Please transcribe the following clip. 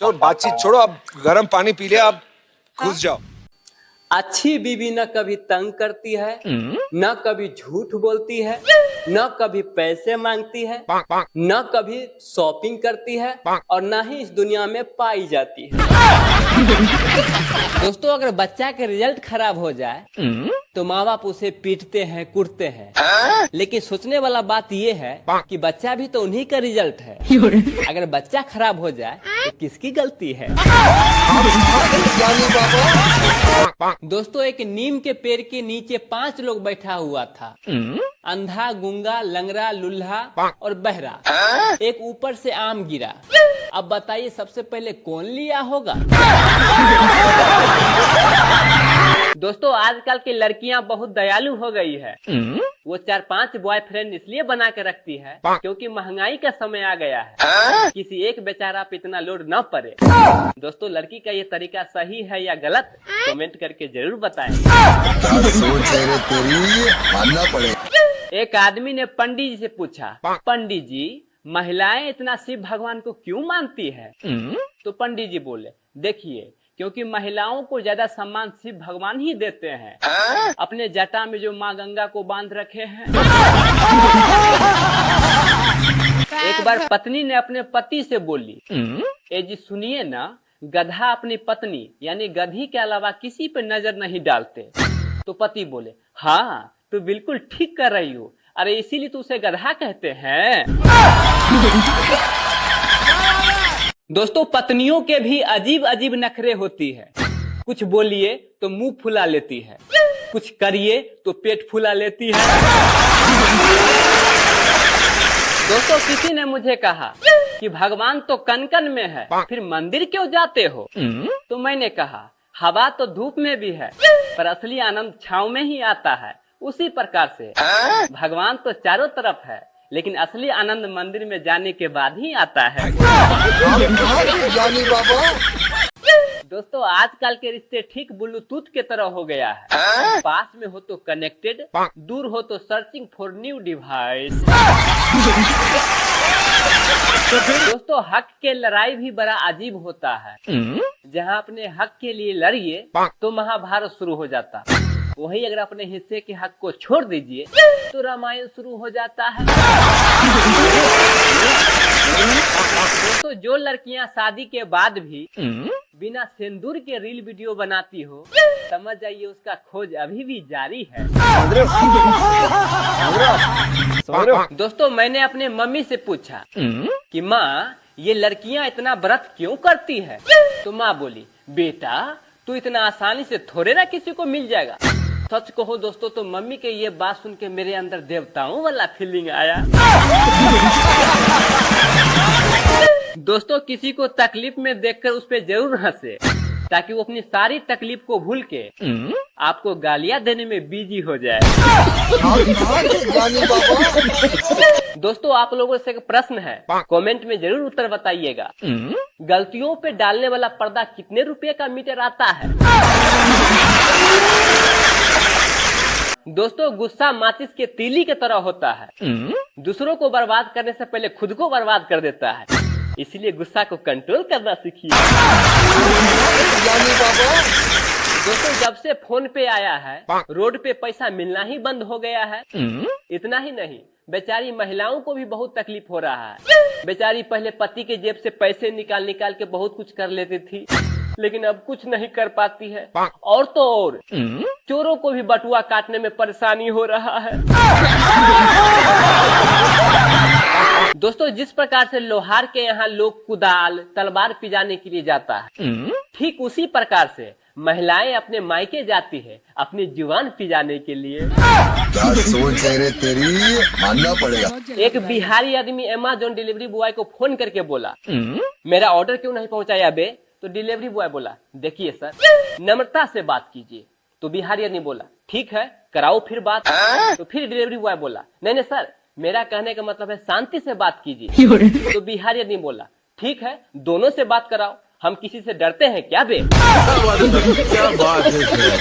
चलो बातचीत छोड़ो, अब गर्म पानी पी लिया, अब घुस जाओ। अच्छी बीवी न कभी तंग करती है, न कभी झूठ बोलती है, न कभी पैसे मांगती है, न कभी शॉपिंग करती है, और न ही इस दुनिया में पाई जाती है। दोस्तों, अगर बच्चा के रिजल्ट खराब हो जाए तो माँ बाप उसे पीटते हैं, कूटते हैं, लेकिन सोचने वाला बात ये है कि बच्चा भी तो उन्हीं का रिजल्ट है। अगर बच्चा खराब हो जाए तो किसकी गलती है? दोस्तों, एक नीम के पेड़ के नीचे 5 लोग बैठा हुआ था। अंधा, गूंगा, लंगड़ा, लुल्हा और बहरा। एक ऊपर से आम गिरा। अब बताइए सबसे पहले कौन लिया होगा? दोस्तों, आजकल की लड़कियां बहुत दयालु हो गई है। वो 4-5 बॉयफ्रेंड इसलिए बना के रखती है क्योंकि महंगाई का समय आ गया है। किसी एक बेचारा पे इतना लोड न पड़े। दोस्तों, लड़की का ये तरीका सही है या गलत, कमेंट करके जरूर बताएं। सोच है तेरी, मानना पड़ेगा। एक आदमी ने पंडित जी से पूछा, पंडित जी, महिलाएं इतना शिव भगवान को क्यों मानती है? तो पंडित जी बोले, देखिए, क्योंकि महिलाओं को ज्यादा सम्मान शिव भगवान ही देते हैं। अपने जटा में जो माँ गंगा को बांध रखे हैं। एक बार पत्नी ने अपने पति से बोली, ए जी सुनिए ना, गधा अपनी पत्नी यानी गधी के अलावा किसी पे नजर नहीं डालते। तो पति बोले, हाँ तू बिल्कुल ठीक कर रही हो, अरे इसीलिए तो उसे गधा कहते हैं। दोस्तों, पत्नियों के भी अजीब अजीब नखरे होती है। कुछ बोलिए तो मुंह फुला लेती है, कुछ करिए तो पेट फुला लेती है। दोस्तों, किसी ने मुझे कहा कि भगवान तो कन-कन में है, फिर मंदिर क्यों जाते हो? तो मैंने कहा, हवा तो धूप में भी है, पर असली आनंद छांव में ही आता है। उसी प्रकार से भगवान तो चारों तरफ है, लेकिन असली आनंद मंदिर में जाने के बाद ही आता है। दोस्तों, आजकल के रिश्ते ठीक ब्लूटूथ के तरह हो गया है। पास में हो तो कनेक्टेड, दूर हो तो सर्चिंग फॉर न्यू डिवाइस। दोस्तों, हक के लड़ाई भी बड़ा अजीब होता है। जहां अपने हक के लिए लड़िए तो महाभारत शुरू हो जाता, वही अगर अपने हिस्से के हक को छोड़ दीजिए तो रामायण शुरू हो जाता है। दोस्तों, जो लड़कियां शादी के बाद भी बिना सिंदूर के रील वीडियो बनाती हो, समझ जाइए उसका खोज अभी भी जारी है। दोस्तों, मैंने अपने मम्मी से पूछा कि माँ, ये लड़कियां इतना व्रत क्यों करती है? तो माँ बोली, बेटा तू इतना आसानी से थोड़े ना किसी को मिल जाएगा। सच कहो दोस्तों, तो मम्मी के ये बात सुन के मेरे अंदर देवताओं वाला फीलिंग आया। दोस्तों, किसी को तकलीफ में देखकर उस पे जरूर हंसे, ताकि वो अपनी सारी तकलीफ को भूल के आपको गालियां देने में बिजी हो जाए। दोस्तों, आप लोगों से एक प्रश्न है, कमेंट में जरूर उत्तर बताइएगा। गलतियों पे डालने वाला पर्दा कितने रुपए का मीटर आता है? दोस्तों, गुस्सा माचिस के तीली के तरह होता है। दूसरों को बर्बाद करने से पहले खुद को बर्बाद कर देता है, इसलिए गुस्सा को कंट्रोल करना सीखिए। दोस्तों, जब से फोन पे आया है, रोड पे पैसा मिलना ही बंद हो गया है। इतना ही नहीं, बेचारी महिलाओं को भी बहुत तकलीफ हो रहा है। बेचारी पहले पति के जेब से पैसे निकाल निकाल के बहुत कुछ कर लेती थी, लेकिन अब कुछ नहीं कर पाती है। और तो और चोरों को भी बटुआ काटने में परेशानी हो रहा है। दोस्तों, जिस प्रकार से लोहार के यहाँ लोग कुदाल, तलवार पिजाने के लिए जाता है, ठीक उसी प्रकार से महिलाएं अपने मायके जाती है अपनी जुबान पिजाने के लिए। क्या सोच है रे तेरी, मानना पड़ेगा। एक बिहारी आदमी अमेज़न डिलीवरी बॉय को फोन करके बोला, मेरा ऑर्डर क्यों नहीं पहुंचाया बे? तो डिलीवरी बॉय बोला, देखिए सर, नम्रता से बात कीजिए। तो बिहारी आदमी बोला, ठीक है कराओ फिर बात। तो फिर डिलीवरी बॉय बोला, नहीं नहीं सर, मेरा कहने का मतलब है शांति से बात कीजिए। तो बिहारी आदमी बोला, ठीक है दोनों से बात कराओ, हम किसी से डरते हैं क्या बे? क्या बात है।